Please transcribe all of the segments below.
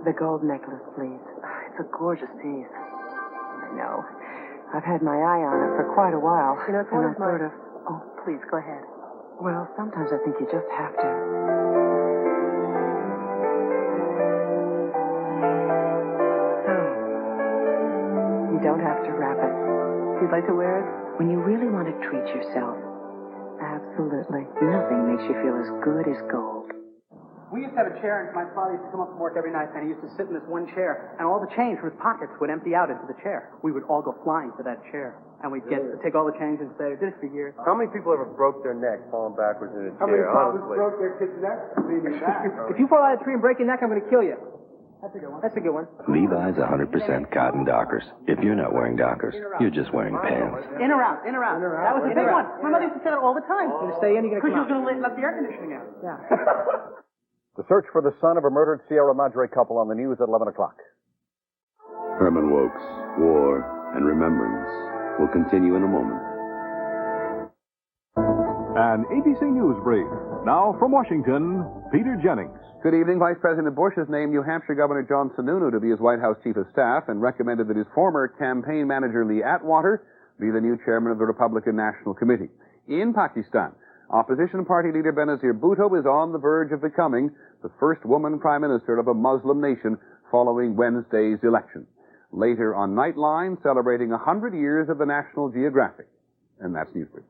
The gold necklace, please. It's a gorgeous piece. I know. I've had my eye on it for quite a while. You know, it's one of my... Oh, please, go ahead. Well, sometimes I think you just have to. So, you don't have to wrap it. You'd like to wear it? When you really want to treat yourself, absolutely. Nothing makes you feel as good as gold. We used to have a chair, and my father used to come up from work every night, and he used to sit in this one chair, and all the change from his pockets would empty out into the chair. We would all go flying to that chair, and we'd take all the change and say, did it for years. How many people ever broke their neck falling backwards in a chair? How many honestly? broke their kid's neck? Leaning back. If you fall out of the tree and break your neck, I'm going to kill you. That's a good one. That's a good one. Levi's 100% cotton Dockers. If you're not wearing Dockers, you're just wearing pants. In or out, in or out. That was a big one. My mother used to say that all the time. You're going to stay in, you're going to come out. Because you're going to let the air conditioning out. Yeah. The search for the son of a murdered Sierra Madre couple on the news at 11 o'clock. Herman Wouk's War and Remembrance will continue in a moment. An ABC News brief. Now from Washington, Peter Jennings. Good evening. Vice President Bush has named New Hampshire Governor John Sununu to be his White House Chief of Staff and recommended that his former campaign manager Lee Atwater be the new chairman of the Republican National Committee. In Pakistan, opposition party leader Benazir Bhutto is on the verge of becoming the first woman prime minister of a Muslim nation following Wednesday's election. Later on Nightline, celebrating 100 years of the National Geographic. And that's Newsweek.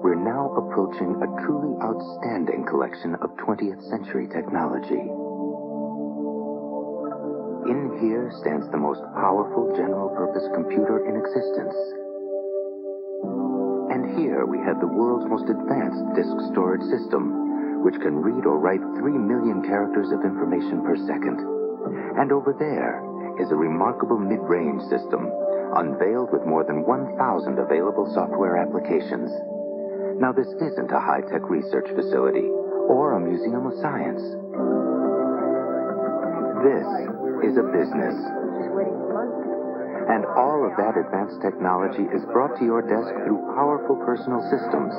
We're now approaching a truly outstanding collection of 20th century technology. In here stands the most powerful general-purpose computer in existence. And here we have the world's most advanced disk storage system, which can read or write 3 million characters of information per second. And over there is a remarkable mid-range system, unveiled with more than 1,000 available software applications. Now, this isn't a high-tech research facility or a museum of science. This is a business. And all of that advanced technology is brought to your desk through powerful personal systems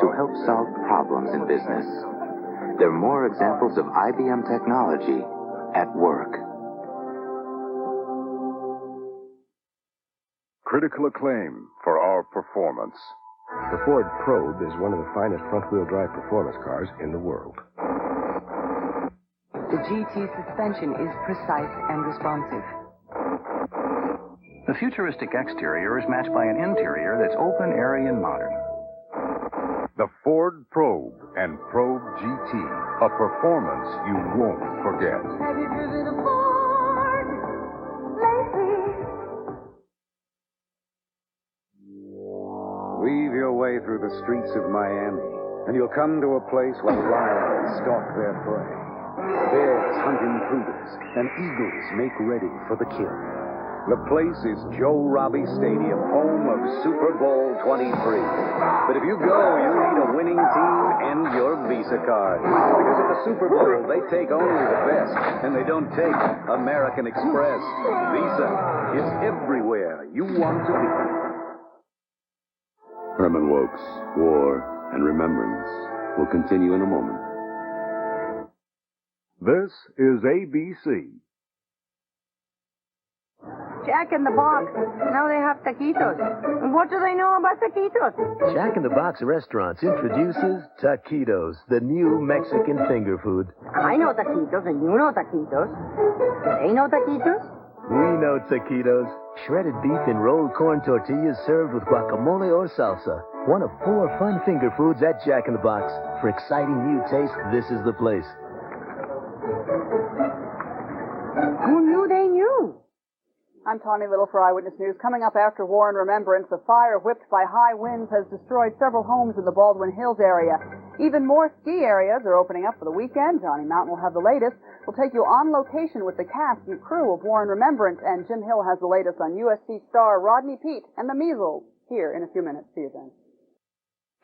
to help solve problems in business. There are more examples of IBM Technology at work. Critical acclaim for our performance. The Ford Probe is one of the finest front-wheel drive performance cars in the world. The GT suspension is precise and responsive. The futuristic exterior is matched by an interior that's open, airy, and modern. The Ford Probe and Probe GT, a performance you won't forget. Have you driven a Ford lately? Weave your way through the streets of Miami, and you'll come to a place where lions stalk their prey, bears hunt intruders, and eagles make ready for the kill. The place is Joe Robbie Stadium, home of Super Bowl 23. But if you go, you need a winning team and your Visa card. Because at the Super Bowl, they take only the best, and they don't take American Express. Visa is everywhere you want to be. Herman Wouk's War and Remembrance will continue in a moment. This is ABC. Jack in the Box. Now they have taquitos. What do they know about taquitos? Jack in the Box Restaurants introduces taquitos, the new Mexican finger food. I know taquitos, and you know taquitos. Do they know taquitos? We know taquitos. Shredded beef in rolled corn tortillas served with guacamole or salsa. One of 4 fun finger foods at Jack in the Box. For exciting new taste, this is the place. Who knew they knew? I'm Tawny Little for Eyewitness News. Coming up after War and Remembrance, a fire whipped by high winds has destroyed several homes in the Baldwin Hills area. Even more ski areas are opening up for the weekend. Johnny Mountain will have the latest. We'll take you on location with the cast and crew of War and Remembrance, and Jim Hill has the latest on USC star Rodney Peete and the measles. Here in a few minutes. See you then.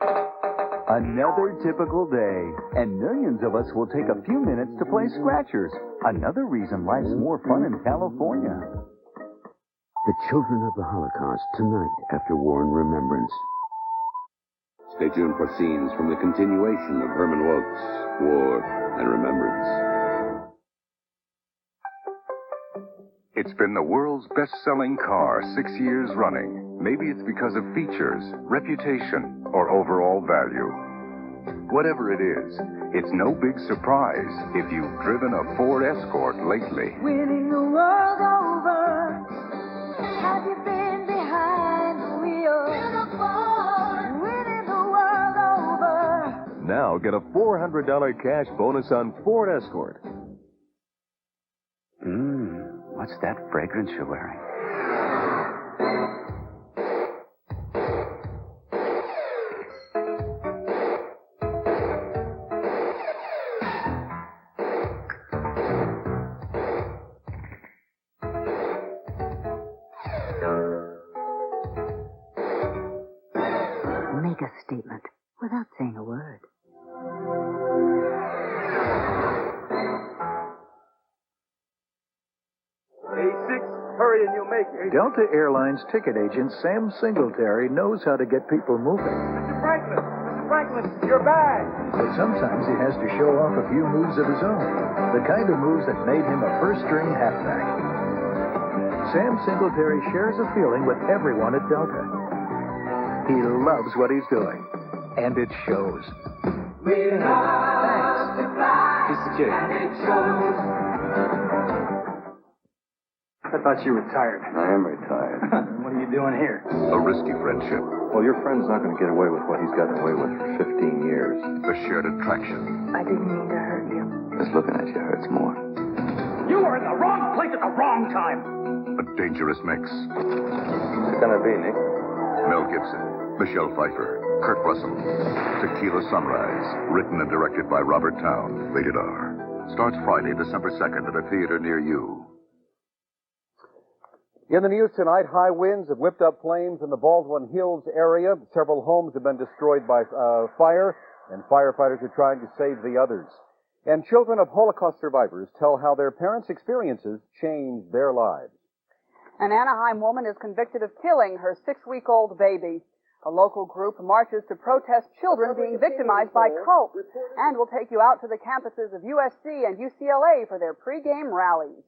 Another typical day, and millions of us will take a few minutes to play Scratchers. Another reason life's more fun in California. The children of the Holocaust tonight after War and Remembrance. Stay tuned for scenes from the continuation of Herman Wouk's War and Remembrance. It's been the world's best-selling car 6 years running. Maybe it's because of features, reputation, or overall value. Whatever it is, it's no big surprise if you've driven a Ford Escort lately. Winning the world over. Have you been behind the wheel? Winning the world over. Now get a $400 cash bonus on Ford Escort. What's that fragrance you're wearing? Make a statement without saying a word. Hurry and you'll make it. Delta Airlines ticket agent Sam Singletary knows how to get people moving. Mr. Franklin, your bag. But sometimes he has to show off a few moves of his own. The kind of moves that made him a first-string halfback. Sam Singletary shares a feeling with everyone at Delta. He loves what he's doing. And it shows. We're hard to fly. He's security. And it shows. I thought you retired. I am retired. What are you doing here? A risky friendship. Well, your friend's not going to get away with what he's gotten away with for 15 years. A shared attraction. I didn't mean to hurt you. Just looking at you hurts more. You were in the wrong place at the wrong time. A dangerous mix. What's it going to be, Nick? Mel Gibson, Michelle Pfeiffer, Kurt Russell. Tequila Sunrise. Written and directed by Robert Towne. Rated R. Starts Friday, December 2nd at a theater near you. In the news tonight, high winds have whipped up flames in the Baldwin Hills area. Several homes have been destroyed by fire, and firefighters are trying to save the others. And children of Holocaust survivors tell how their parents' experiences changed their lives. An Anaheim woman is convicted of killing her 6-week-old baby. A local group marches to protest children being victimized by cults and will take you out to the campuses of USC and UCLA for their pregame rallies.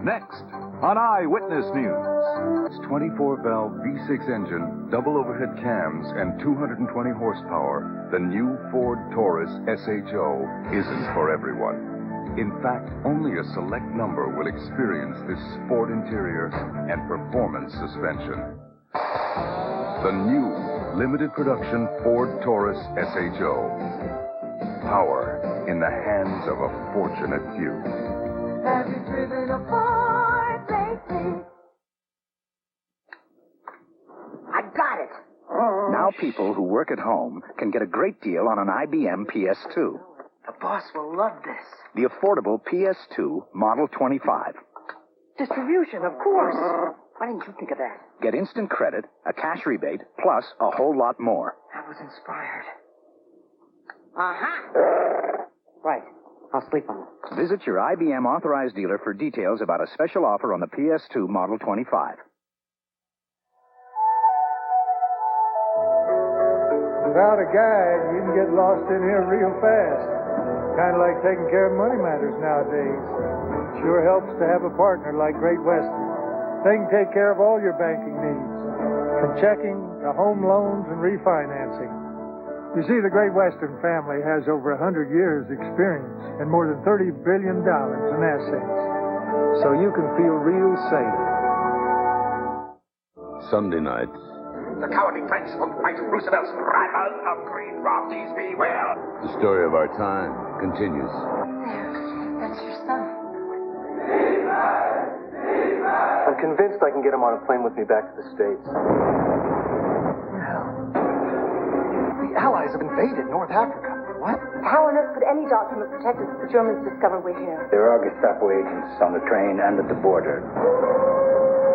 Next, on Eyewitness News. Its 24-valve V6 engine, double overhead cams, and 220 horsepower, the new Ford Taurus SHO isn't for everyone. In fact, only a select number will experience this sport interior and performance suspension. The new limited production Ford Taurus SHO. Power in the hands of a fortunate few. Have you driven a Ford lately? I got it. Now people who work at home can get a great deal on an IBM PS2. The boss will love this. The affordable PS2 Model 25. Distribution, of course. Why didn't you think of that? Get instant credit, a cash rebate, plus a whole lot more. I was inspired. Uh-huh. Right. I'll sleep on it. Visit your IBM authorized dealer for details about a special offer on the PS2 Model 25. Without a guide, you can get lost in here real fast. Kind of like taking care of money matters nowadays. Sure helps to have a partner like Great Western. They can take care of all your banking needs, from checking to home loans and refinancing. You see, the Great Western family has over 100 years' experience and more than $30 billion in assets. So you can feel real safe. Sunday night. The cowardly French won't fight Roosevelt's rivals of green rockies, beware. The story of our time continues. That's your son. I'm convinced I can get him on a plane with me back to the States. The Allies have invaded North Africa. What? How on earth could any document protect us if the Germans discover we're here? There are Gestapo agents on the train and at the border.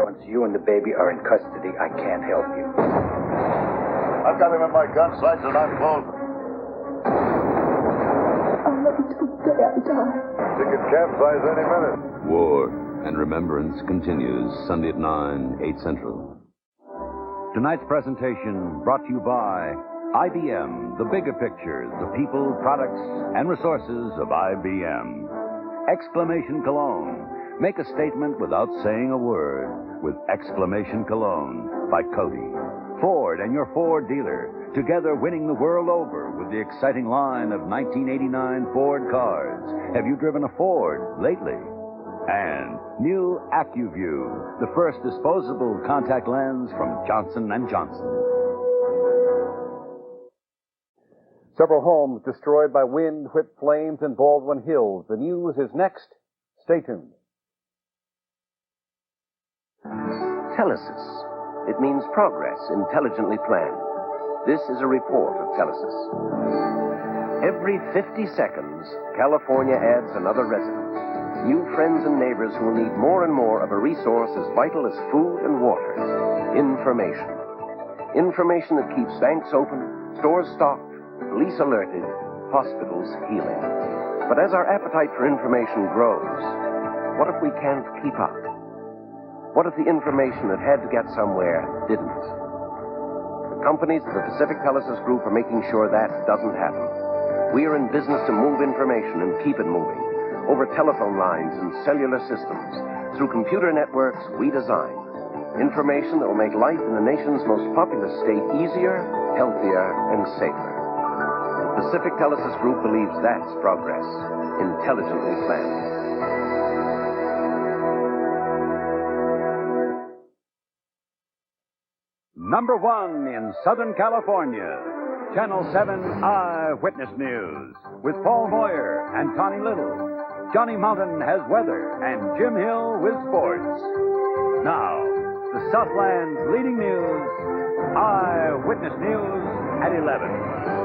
Once you and the baby are in custody, I can't help you. I've got him in my gun sights and I'm closing. I'll love you till the day I die. You can capsize any minute. War and Remembrance continues Sunday at 9, 8 Central. Tonight's presentation brought to you by IBM, the bigger picture, the people, products, and resources of IBM. Exclamation Cologne. Make a statement without saying a word with Exclamation Cologne by Coty. Ford and your Ford dealer, together winning the world over with the exciting line of 1989 Ford cars. Have you driven a Ford lately? And new AccuView, the first disposable contact lens from Johnson & Johnson. Several homes destroyed by wind, whipped flames in Baldwin Hills. The news is next. Stay tuned. Telesis. It means progress intelligently planned. This is a report of Telesis. Every 50 seconds, California adds another resident. New friends and neighbors who will need more and more of a resource as vital as food and water. Information. Information that keeps banks open, stores stocked, police alerted, hospitals healing. But as our appetite for information grows, what if we can't keep up? What if the information that had to get somewhere didn't? The companies of the Pacific Telesis Group are making sure that doesn't happen. We are in business to move information and keep it moving over telephone lines and cellular systems, through computer networks we design. Information that will make life in the nation's most populous state easier, healthier, and safer. The Pacific Telesis Group believes that's progress, intelligently planned. Number 1 in Southern California, Channel 7 Eyewitness News, with Paul Moyer and Tony Little. Johnny Mountain has weather, and Jim Hill with sports. Now, the Southland's leading news, Eyewitness News at 11.